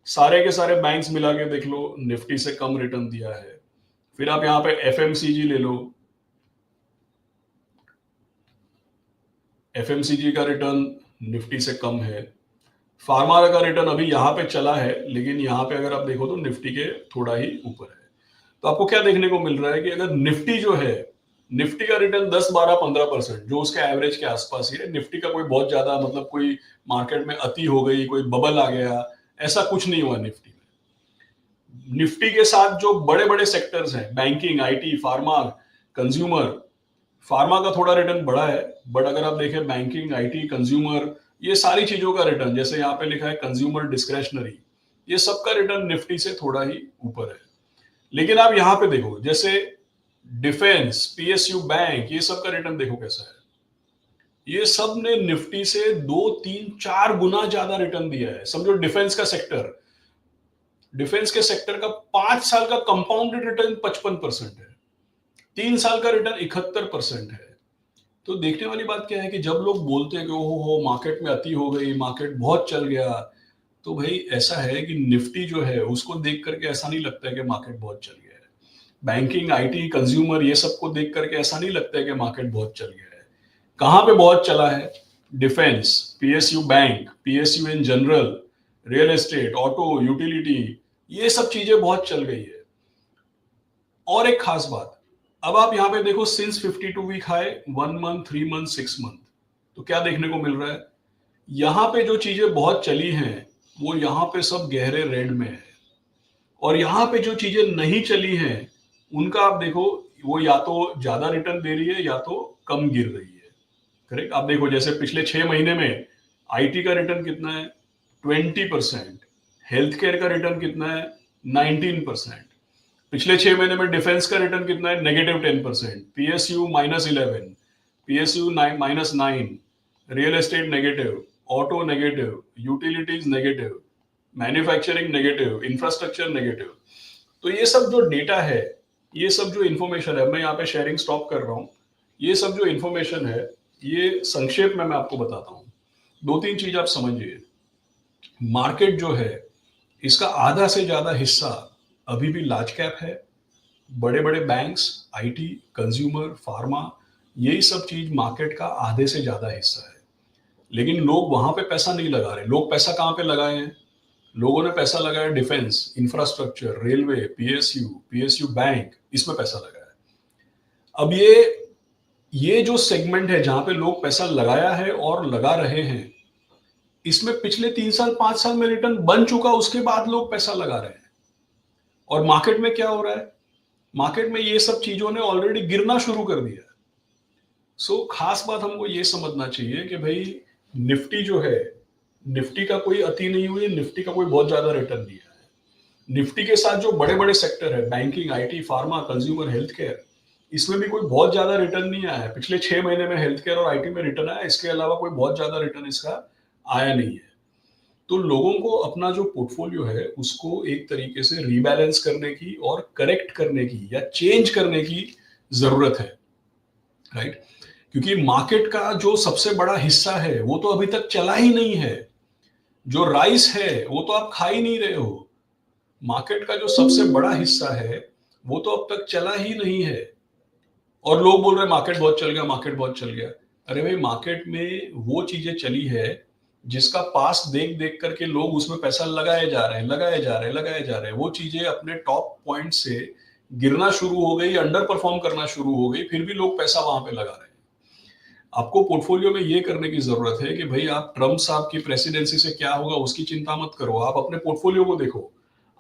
सारे के सारे बैंक्स मिला के देख लो, निफ्टी से कम रिटर्न दिया है। फिर आप यहाँ पे एफएमसीजी ले लो, एफएमसीजी का रिटर्न निफ्टी से कम है। फार्मा का रिटर्न अभी यहाँ पे चला है, लेकिन यहाँ पे अगर आप देखो तो निफ्टी के थोड़ा ही ऊपर है। तो आपको क्या देखने को मिल रहा है कि अगर निफ्टी जो है, निफ्टी का रिटर्न 10, 12, 15%, जो उसके एवरेज के आसपास ही है। निफ्टी का कोई बहुत ज्यादा, मतलब कोई मार्केट में अति हो गई, कोई बबल आ गया, ऐसा कुछ नहीं हुआ निफ्टी में। निफ्टी के साथ जो बड़े बड़े सेक्टर्स हैं, banking, IT, pharma, consumer, pharma का थोड़ा रिटर्न बढ़ा है, बट अगर आप देखें बैंकिंग, आईटी, कंज्यूमर, ये सारी चीजों का रिटर्न, जैसे यहाँ पे लिखा है कंज्यूमर डिस्क्रेशनरी, ये सबका रिटर्न निफ्टी से थोड़ा ही ऊपर है। लेकिन आप यहाँ पे देखो, जैसे डिफेंस, पीएसयू बैंक, ये सब का रिटर्न देखो कैसा है। ये सब ने निफ्टी से 2, 3, 4 गुना ज्यादा रिटर्न दिया है। समझो डिफेंस का सेक्टर, डिफेंस के सेक्टर का 5 साल का कंपाउंडेड रिटर्न 55% है, 3 साल का रिटर्न 71% है। तो देखने वाली बात क्या है कि जब लोग बोलते हैं कि ओहो हो मार्केट में अति हो गई, मार्केट बहुत चल गया, तो भाई ऐसा है कि निफ्टी जो है उसको देख करके ऐसा नहीं लगता है कि मार्केट बहुत चल गया है। बैंकिंग, आईटी, कंज्यूमर, ये सबको देख करके ऐसा नहीं लगता है कि मार्केट बहुत चल गया है। कहाँ पे बहुत चला है? Defence, PSU bank, PSU in general, real estate, auto, utility, ये सब चीजें बहुत चल गई है। और एक खास बात, अब आप यहाँ पे देखो since 52 week high, 1 month, 3 month, 6 month, तो क्या देखने को मिल रहा है? यहाँ पे जो चीजें बहुत चली हैं वो यहाँ पे सब गहरे रेड में है, और यहाँ पे जो चीजें नहीं चली हैं उनका आप देखो, वो या तो ज्यादा रिटर्न दे रही है या तो कम गिर रही है। करेक्ट? आप देखो जैसे पिछले 6 महीने में आईटी का रिटर्न कितना है? 20%। हेल्थ केयर का रिटर्न कितना है? 19%। पिछले 6 महीने में डिफेंस का रिटर्न कितना है? -10%। PSU -11, PSU -9, real estate negative, auto negative, utilities negative, manufacturing negative, infrastructure negative. तो ये सब जो डेटा है, ये सब जो इंफॉर्मेशन है, मैं यहाँ पे शेयरिंग स्टॉप कर रहा हूँ। ये सब जो इंफॉर्मेशन है, ये संक्षेप में मैं आपको बताता हूँ। 2-3 चीज आप समझिए। मार्केट जो है, इसका आधा से ज्यादा हिस्सा अभी भी लार्ज कैप है। बड़े बड़े बैंक्स, आईटी, कंज्यूमर, फार्मा, यही सब चीज मार्केट का आधे से ज्यादा हिस्सा है। लेकिन लोग वहां पे पैसा नहीं लगा रहे। लोग पैसा कहाँ पे लगाए हैं? लोगों ने पैसा लगाया defence, infrastructure, railway, PSU bank, इसमें पैसा लगाया। अब ये जो सेगमेंट है जहां पे लोग पैसा लगाया है और लगा रहे हैं, इसमें पिछले 3 साल 5 साल में रिटर्न बन चुका, उसके बाद लोग पैसा लगा रहे हैं। और मार्केट में क्या हो रहा है? मार्केट में ये सब चीजों ने ऑलरेडी गिरना शुरू कर दिया। सो खास बात हमको ये समझना चाहिए कि भाई निफ्टी जो है, निफ्टी का कोई अति नहीं हुई, निफ्टी का कोई बहुत ज्यादा रिटर्न नहीं आया है। निफ्टी के साथ जो बड़े बड़े सेक्टर है, banking, IT, pharma, consumer, health care, इसमें भी कोई बहुत ज्यादा रिटर्न नहीं आया है। पिछले 6 महीने में हेल्थ केयर और आईटी में रिटर्न आया, इसके अलावा कोई बहुत ज्यादा रिटर्न इसका आया नहीं है। तो लोगों को अपना जो पोर्टफोलियो है उसको एक तरीके से रीबैलेंस करने की और करेक्ट करने की या चेंज करने की जरूरत है, राइट? क्योंकि मार्केट का जो सबसे बड़ा हिस्सा है वो तो अभी तक चला ही नहीं है। जो राइस है वो तो आप खा ही नहीं रहे हो। मार्केट का जो सबसे बड़ा हिस्सा है वो तो अब तक चला ही नहीं है। और लोग बोल रहे हैं मार्केट बहुत चल गया, मार्केट बहुत चल गया। अरे भाई, मार्केट में वो चीजें चली है जिसका पास देख देख करके लोग उसमें पैसा लगाए जा रहे हैं। वो चीजें अपने टॉप पॉइंट से गिरना शुरू हो गई, अंडर परफॉर्म करना शुरू हो गई, फिर भी लोग पैसा वहां पे लगा रहे हैं। आपको पोर्टफोलियो में ये करने की जरूरत है कि भाई आप ट्रम्प साहब की प्रेसिडेंसी से क्या होगा उसकी चिंता मत करो, आप अपने पोर्टफोलियो को देखो।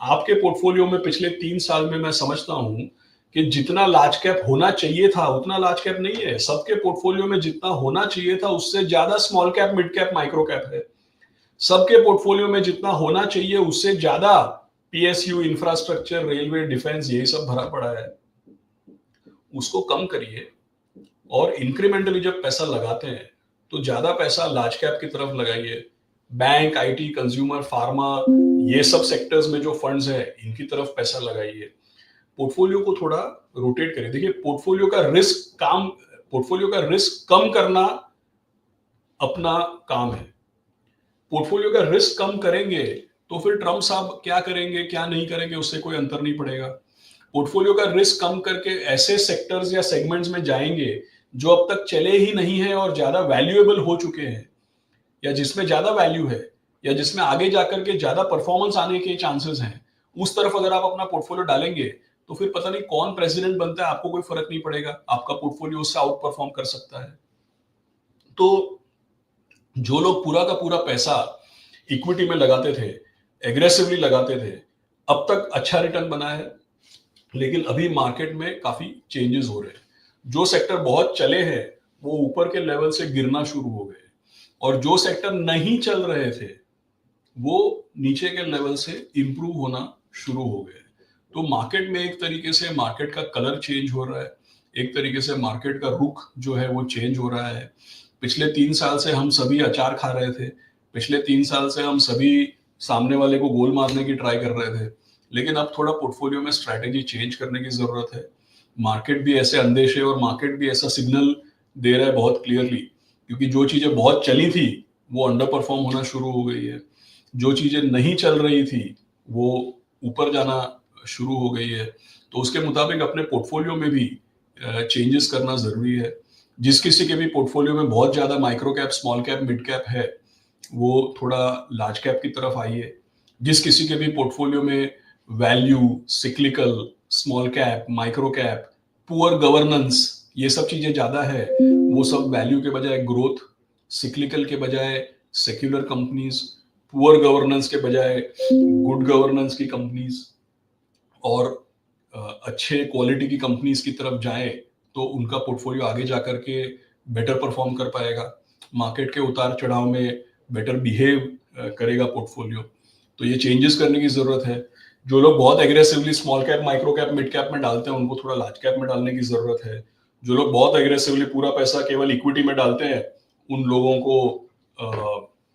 आपके पोर्टफोलियो में पिछले 3 साल में मैं समझता हूं कि जितना लार्ज कैप होना चाहिए था उतना लार्ज कैप नहीं है। सबके पोर्टफोलियो में जितना होना चाहिए था उससे ज्यादा small cap, mid cap, micro cap है। सबके पोर्टफोलियो में जितना होना चाहिए उससे ज्यादा पीएसयू, इंफ्रास्ट्रक्चर, रेलवे, डिफेंस, यही सब भरा पड़ा है। उसको कम करिए और इंक्रीमेंटली जब पैसा लगाते हैं तो ज्यादा पैसा लार्ज कैप की तरफ लगाइए। बैंक, आईटी, कंज्यूमर, फार्मा, ये सब सेक्टर्स में जो फंड्स है इनकी तरफ पैसा लगाइए। पोर्टफोलियो को थोड़ा रोटेट करिए। देखिए, पोर्टफोलियो का रिस्क कम करना अपना काम है। पोर्टफोलियो का रिस्क कम करेंगे तो फिर ट्रम्प साहब क्या करेंगे क्या नहीं करेंगे उससे कोई अंतर नहीं पड़ेगा। पोर्टफोलियो का रिस्क कम करके ऐसे सेक्टर्स या सेगमेंट्स में जाएंगे जो अब तक चले ही नहीं है और ज्यादा वैल्यूएबल हो चुके हैं, या जिसमें ज्यादा वैल्यू है, या जिसमें आगे जाकर के ज्यादा परफॉर्मेंस आने के चांसेस हैं, उस तरफ अगर आप अपना पोर्टफोलियो डालेंगे तो फिर पता नहीं कौन प्रेसिडेंट बनता है, आपको कोई फर्क नहीं पड़ेगा, आपका पोर्टफोलियो उससे आउट परफॉर्म कर सकता है। तो जो लोग पूरा का पूरा पैसा इक्विटी में लगाते थे, एग्रेसिवली लगाते थे, अब तक अच्छा रिटर्न बना है, लेकिन अभी मार्केट में काफी चेंजेस हो रहे हैं। जो सेक्टर बहुत चले हैं वो ऊपर के लेवल से गिरना शुरू हो गए, और जो सेक्टर नहीं चल रहे थे वो नीचे के लेवल से इंप्रूव होना शुरू हो गए। तो मार्केट में एक तरीके से मार्केट का कलर चेंज हो रहा है, एक तरीके से मार्केट का रुख जो है वो चेंज हो रहा है। पिछले 3 साल से हम सभी अचार खा रहे थे, पिछले 3 साल से हम सभी सामने वाले को गोल मारने की ट्राई कर रहे थे, लेकिन अब थोड़ा पोर्टफोलियो में स्ट्रैटेजी चेंज करने की जरूरत है। मार्केट भी ऐसे अंदेशे और मार्केट भी ऐसा सिग्नल दे रहा है बहुत क्लियरली, क्योंकि जो चीजें बहुत चली थी वो अंडर परफॉर्म होना शुरू हो गई है, जो चीजें नहीं चल रही थी वो ऊपर जाना शुरू हो गई है। तो उसके मुताबिक अपने पोर्टफोलियो में भी चेंजेस करना जरूरी है। जिस किसी के भी पोर्टफोलियो में बहुत ज्यादा micro cap, small cap, mid cap है वो थोड़ा लार्ज कैप की तरफ आइए। जिस किसी के भी पोर्टफोलियो में value, cyclical, small cap, micro cap, poor governance, ये सब चीजें ज्यादा है, वो सब वैल्यू के बजाय ग्रोथ, सिक्लिकल के बजाय सेक्युलर कंपनीज, पुअर गवर्नेंस के बजाय गुड गवर्नेंस की कंपनीज, और अच्छे क्वालिटी की कंपनीज की तरफ जाएं तो उनका पोर्टफोलियो आगे जाकर के बेटर परफॉर्म कर पाएगा, मार्केट के उतार चढ़ाव में बेटर बिहेव करेगा पोर्टफोलियो। तो ये चेंजेस करने की जरूरत है। जो लोग बहुत aggressively small cap, micro cap, mid cap में डालते हैं उनको थोड़ा लार्ज कैप में डालने की जरूरत है। जो लोग बहुत एग्रेसिवली पूरा पैसा केवल इक्विटी में डालते हैं उन लोगों को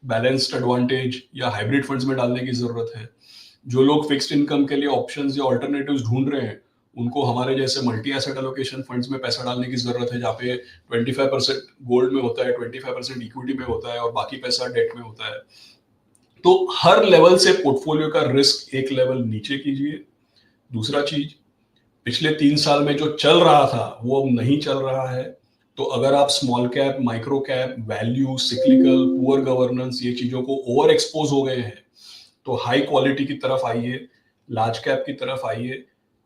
बैलेंस्ड एडवांटेज या हाइब्रिड फंड्स में डालने की जरूरत है। जो लोग फिक्स्ड इनकम के लिए ऑप्शंस या ऑल्टरनेटिव्स ढूंढ रहे हैं उनको हमारे जैसे मल्टी एसेट एलोकेशन फंड्स में पैसा डालने की जरूरत है, जहाँ पे 25% गोल्ड में होता है, 25% इक्विटी में होता है और बाकी पैसा डेट में होता है। तो हर लेवल से पोर्टफोलियो का रिस्क एक लेवल नीचे कीजिए। दूसरा चीज, पिछले 3 साल में जो चल रहा था वो अब नहीं चल रहा है। तो अगर आप small cap, micro cap, value, cyclical, poor governance, ये चीजों को ओवर एक्सपोज हो गए हैं तो हाई क्वालिटी की तरफ आइए, लार्ज कैप की तरफ आइए,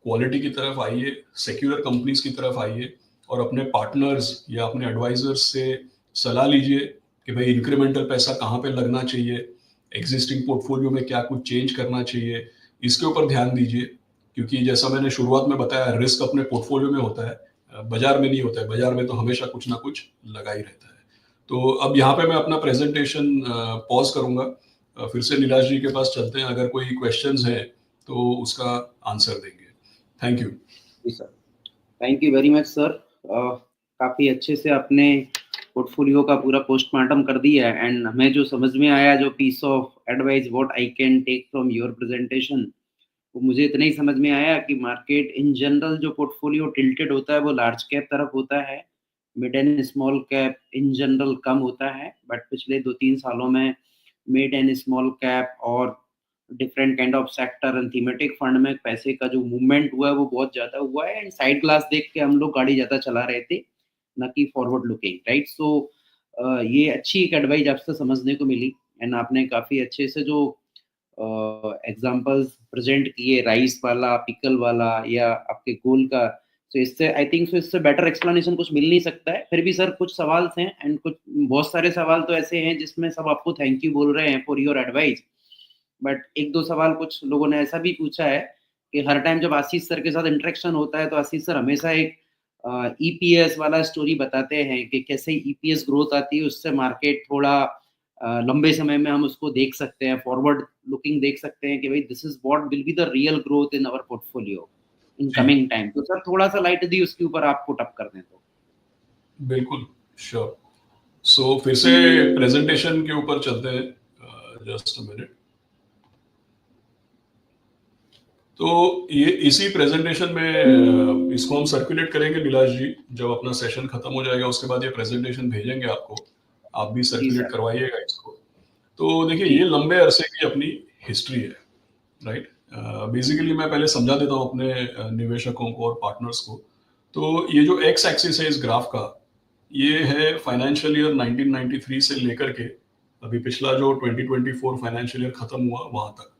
क्वालिटी की तरफ आइए, सेक्युलर कंपनीज की तरफ आइए, और अपने पार्टनर्स या अपने एडवाइजर्स से सलाह लीजिए कि भाई इंक्रीमेंटल पैसा कहाँ पे लगना चाहिए, एग्जिस्टिंग पोर्टफोलियो में क्या कुछ चेंज करना चाहिए, इसके ऊपर ध्यान दीजिए। क्योंकि जैसा मैंने शुरुआत में बताया, रिस्क अपने पोर्टफोलियो में होता है, बाजार में नहीं होता है। बाजार में तो हमेशा कुछ ना कुछ लगा ही रहता है। तो अब यहाँ पे मैं अपना प्रेजेंटेशन पॉज करूंगा, फिर से नीलाश जी के पास चलते हैं। अगर कोई क्वेश्चंस है तो उसका आंसर देंगे। Thank you. जी sir, thank you very much sir. काफ़ी अच्छे से आपने पोर्टफोलियो का पूरा पोस्टमार्टम कर दिया है, एंड हमें जो समझ में आया, जो piece of advice what I can take from your presentation, वो मुझे इतना ही समझ में आया कि मार्केट इन जनरल जो पोर्टफोलियो टिल्टेड होता है वो लार्ज कैप तरफ होता है, mid and small cap in general कम होता है। बट पिछले 2-3 सालों में मिड एंड स्मॉल कैप और different kind of sector and thematic fund में पैसे का जो मूवमेंट हुआ है वो बहुत ज़्यादा हुआ है, एंड साइड ग्लास देख के हम लोग गाड़ी ज़्यादा चला रहे थे, ना कि फॉरवर्ड लुकिंग, राइट। सो ये अच्छी एक एडवाइस आपसे समझने को मिली, एंड आपने काफ़ी अच्छे से जो एग्जांपल्स प्रेजेंट किए, राइस वाला, पिकल वाला, या आपके गोल का, तो इससे आई थिंक सो इससे बेटर एक्सप्लेनेशन कुछ मिल नहीं सकता है। फिर भी सर कुछ सवाल हैं, एंड कुछ बहुत सारे सवाल तो ऐसे हैं जिसमें सब आपको थैंक यू बोल रहे हैं फॉर योर एडवाइस, बट 1-2 सवाल कुछ लोगों ने ऐसा भी पूछा है कि हर टाइम जब आशीष सर के साथ इंटरेक्शन होता है तो आशीष सर हमेशा एक ईपीएस वाला स्टोरी बताते हैं कि कैसे ईपीएस ग्रोथ आती है, उससे मार्केट थोड़ा लंबे समय में हम उसको देख सकते हैं, फॉरवर्ड लुकिंग देख सकते हैं कि भाई this is what will be the real growth in our portfolio in the coming time. तो सर थोड़ा सा लाइट दी उसके ऊपर, आप पुट अप कर दें तो। बिल्कुल, श्योर। सो फिर से प्रेजेंटेशन के ऊपर चलते हैं, जस्ट अ मिनट। तो ये इसी प्रेजेंटेशन में इसको हम सर्कुलेट करेंगे नीलाश जी, जब अपना सेशन खत्म हो जाएगा उसके बाद ये प्रेजेंटेशन भेजेंगे आपको, आप भी जी सर्कुलेट सर। करवाइएगा इसको। तो देखिए जी ये लंबे अरसे की अपनी हिस्ट्री है, राइट। बेसिकली मैं पहले समझा देता हूँ अपने निवेशकों को और पार्टनर्स को। तो ये जो एक्स एक्सिस है इस ग्राफ का, ये है फाइनेंशियल ईयर 1993 से लेकर के अभी पिछला जो 2024 फाइनेंशियल ईयर खत्म हुआ वहां तक।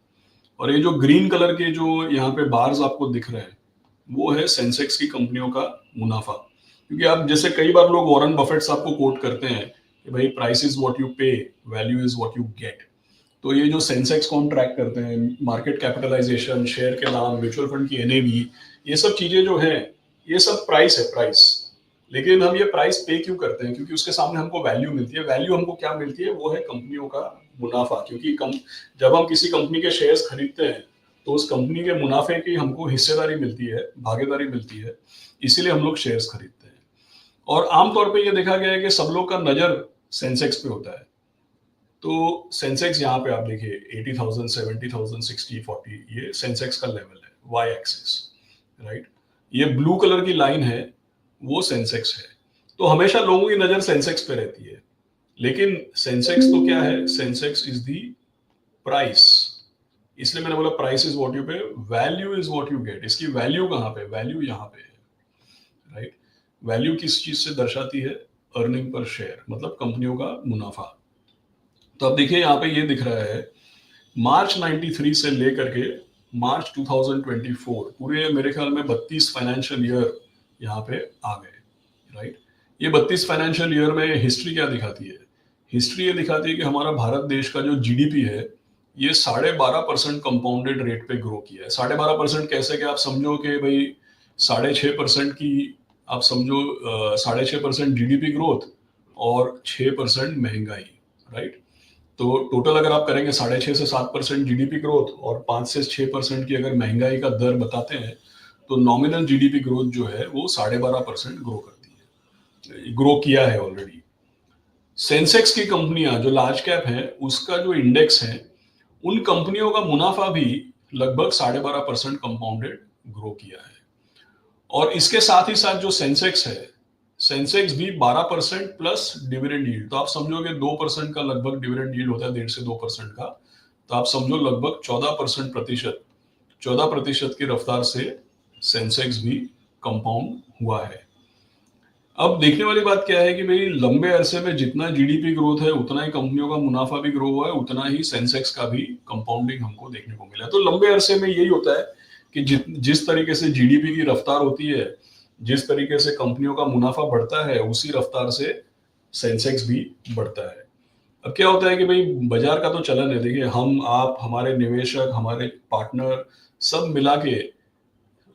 और ये जो ग्रीन कलर के जो यहाँ पे बार्स आपको दिख रहे हैं, वो है सेंसेक्स की कंपनियों का मुनाफा। क्योंकि आप जैसे कई बार लोग वॉरेन बफेट साहब को कोट करते हैं कि भाई प्राइस इज व्हाट यू पे, value is what you get. तो ये जो सेंसेक्स को हम ट्रैक करते हैं, मार्केट कैपिटलाइजेशन, शेयर के दाम, म्यूचुअल फंड की एनएवी, ये सब चीजें जो है ये सब प्राइस है, प्राइस। लेकिन हम ये प्राइस पे क्यों करते हैं? क्योंकि उसके सामने हमको वैल्यू मिलती है। वैल्यू हमको क्या मिलती है? वो है कंपनियों का मुनाफा। क्योंकि जब हम किसी कंपनी के शेयर्स खरीदते हैं तो उस कंपनी के मुनाफे की हमको हिस्सेदारी मिलती है, भागीदारी मिलती है, इसीलिए हम लोग शेयर्स खरीदते हैं। और आमतौर पे ये देखा गया है कि सब लोग का नजर सेंसेक्स पे होता है। तो सेंसेक्स यहाँ पे आप देखिए 80,000, 70,000, 60, 40, ये सेंसेक्स का लेवल है, वाई एक्सिस, राइट। ये ब्लू कलर की लाइन है, वो सेंसेक्स है। तो हमेशा लोगों की नजर सेंसेक्स पे रहती है। लेकिन सेंसेक्स तो क्या है? Sensex is the price. इसलिए मैंने बोला प्राइस इज व्हाट यू पे, value is what you get. इसकी वैल्यू कहाँ पे? वैल्यू यहाँ पे है, राइट। वैल्यू किस चीज से दर्शाती है? अर्निंग पर शेयर, मतलब कंपनियों का मुनाफा। तो अब देखिए यहाँ पे ये दिख रहा है मार्च 93 से लेकर के मार्च 2024, पूरे मेरे ख्याल में 32 फाइनेंशियल ईयर यहाँ पे आ गए, राइट। ये 32 फाइनेंशियल ईयर में हिस्ट्री क्या दिखाती है? हिस्ट्री ये दिखाती है कि हमारा भारत देश का जो जीडीपी है ये 12.5% कंपाउंडेड रेट पे ग्रो किया है। 12.5% कैसे? कि आप समझो कि भाई 6.5% की, आप समझो 6.5% जीडीपी ग्रोथ और 6% महंगाई, राइट। तो टोटल अगर आप करेंगे 6.5 से 7% जीडीपी ग्रोथ और 5 से 6% की अगर महंगाई का दर बताते हैं, तो नॉमिनल जीडीपी ग्रोथ जो है वो 12.5% ग्रो करती है, ग्रो किया है ऑलरेडी। सेंसेक्स की कंपनियां जो लार्ज कैप है, उसका जो इंडेक्स है, उन कंपनियों का मुनाफा भी लगभग 12.5% कंपाउंडेड ग्रो किया है। और इसके साथ ही साथ जो सेंसेक्स है, सेंसेक्स भी 12% प्लस डिविडेंड यील्ड। तो आप समझोगे 2% का लगभग डिविडेंड यील्ड होता है, 1.5 से 2% का। तो आप समझो लगभग 14% की रफ्तार से सेंसेक्स भी कंपाउंड हुआ है। अब देखने वाली बात क्या है कि भाई लंबे अरसे में जितना जीडीपी ग्रोथ है उतना ही कंपनियों का मुनाफा भी ग्रो हुआ है, उतना ही सेंसेक्स का भी कंपाउंडिंग हमको देखने को मिला है। तो लंबे अरसे में यही होता है कि जिस तरीके से जीडीपी की रफ्तार होती है, जिस तरीके से कंपनियों का मुनाफा बढ़ता है, उसी रफ्तार से सेंसेक्स भी बढ़ता है। अब क्या होता है कि भाई बाजार का तो चलन है। देखिए हम, आप, हमारे निवेशक, हमारे पार्टनर सब मिला के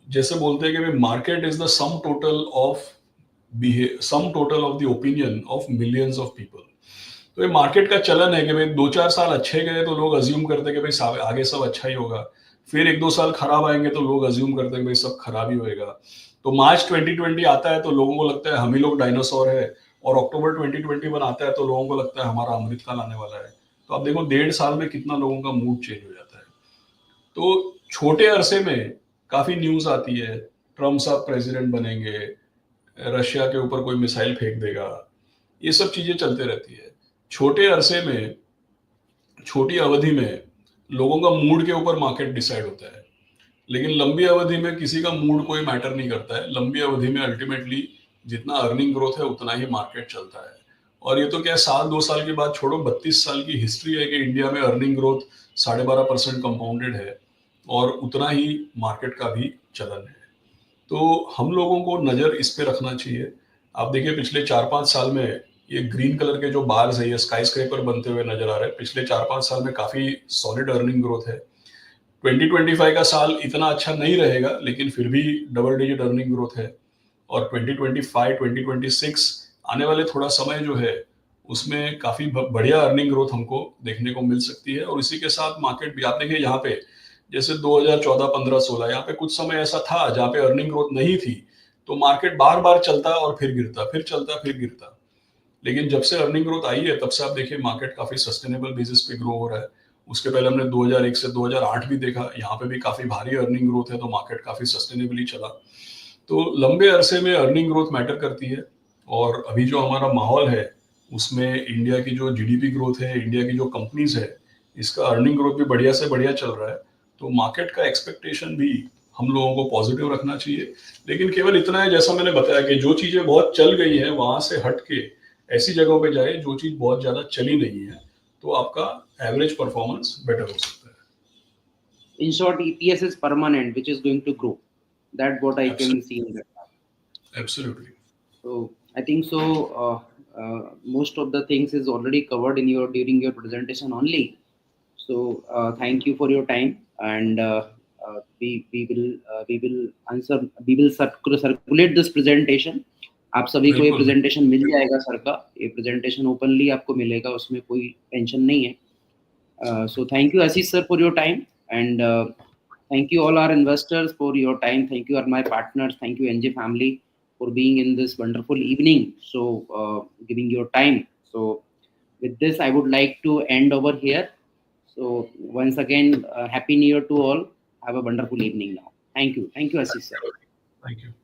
जैसे बोलते हैं कि भाई market is the sum total of the opinion of millions of people. तो ये मार्केट का चलन है कि भाई 2-4 साल अच्छे गए तो लोग अज्यूम करते हैं कि भाई आगे सब अच्छा ही होगा। फिर 1-2 साल खराब आएंगे तो लोग अज्यूम करते हैं कि भाई सब खराब ही होएगा। तो मार्च 2020 आता है तो लोगों को लगता है हम ही लोग डायनासोर है, और अक्टूबर 2021 आता है तो लोगों को लगता है हमारा अमृत काल आने वाला है। तो आप देखो 1.5 साल में कितना लोगों का मूड चेंज हो जाता है। तो छोटे अरसे में काफी न्यूज आती है, ट्रम्प साहब प्रेसिडेंट बनेंगे, रशिया के ऊपर कोई मिसाइल फेंक देगा, ये सब चीजें चलते रहती है। छोटे अरसे में, छोटी अवधि में लोगों का मूड के ऊपर मार्केट डिसाइड होता है। लेकिन लंबी अवधि में किसी का मूड कोई मैटर नहीं करता है। लंबी अवधि में अल्टीमेटली जितना अर्निंग ग्रोथ है उतना ही मार्केट चलता है। और ये तो क्या, 1-2 साल की बात छोड़ो, 32 साल की हिस्ट्री है कि इंडिया में अर्निंग ग्रोथ 12.5% कंपाउंडेड है, और उतना ही मार्केट का भी चलन है। तो हम लोगों को नजर इस पे रखना चाहिए। आप देखिए पिछले 4-5 साल में ये ग्रीन कलर के जो बार्स है, ये स्काई स्क्रेपर बनते हुए नजर आ रहे हैं। पिछले 4-5 साल में काफी सॉलिड अर्निंग ग्रोथ है। 2025 का साल इतना अच्छा नहीं रहेगा, लेकिन फिर भी डबल डिजिट अर्निंग ग्रोथ है। और 2025, 2026 आने वाले थोड़ा समय जो है उसमें काफी बढ़िया अर्निंग ग्रोथ हमको देखने को मिल सकती है। और इसी के साथ मार्केट भी आप देखिए यहाँ पे जैसे 2014, 15, 16 यहाँ पे कुछ समय ऐसा था जहाँ पे अर्निंग ग्रोथ नहीं थी, तो मार्केट बार बार चलता और फिर गिरता, फिर चलता फिर गिरता। लेकिन जब से अर्निंग ग्रोथ आई है तब से आप देखिए मार्केट काफी सस्टेनेबल बेसिस पे ग्रो हो रहा है। उसके पहले हमने 2001 से 2008 भी देखा, यहाँ पे भी काफी भारी अर्निंग ग्रोथ है, तो मार्केट काफी सस्टेनेबली चला। तो लंबे अरसे में अर्निंग ग्रोथ मैटर करती है। और अभी जो हमारा माहौल है उसमें इंडिया की जो जीडीपी ग्रोथ है, इंडिया की जो कंपनीज है, इसका अर्निंग ग्रोथ भी बढ़िया से बढ़िया चल रहा है। तो मार्केट का एक्सपेक्टेशन भी हम लोगों को पॉजिटिव रखना चाहिए। लेकिन केवल इतना है, जैसा मैंने बताया, कि जो चीजें बहुत चल गई हैं वहां से हट के ऐसी जगहों पे जाए जो चीज बहुत ज्यादा चली नहीं है, तो आपका एवरेज परफॉर्मेंस बेटर हो सकता है। In short, EPS is permanent, which is going to grow. That's what I can Absolutely. see in that. Absolutely. So I think so. Most of the things is already covered in your during your presentation only. So thank you for your time, and we will answer. We will circulate this presentation. आप सभी को ये बिल्कुल। Presentation मिल जाएगा sir का, ये presentation openly आपको मिलेगा, उसमें कोई टेंशन नहीं है. So thank you Ashish sir for your time, and thank you all our investors for your time. Thank you all my partners. Thank you NJ family for being in this wonderful evening. So giving your time. So with this, I would like to end over here. So once again, happy New Year to all. Have a wonderful evening now. Thank you. Thank you Ashish sir. Thank you.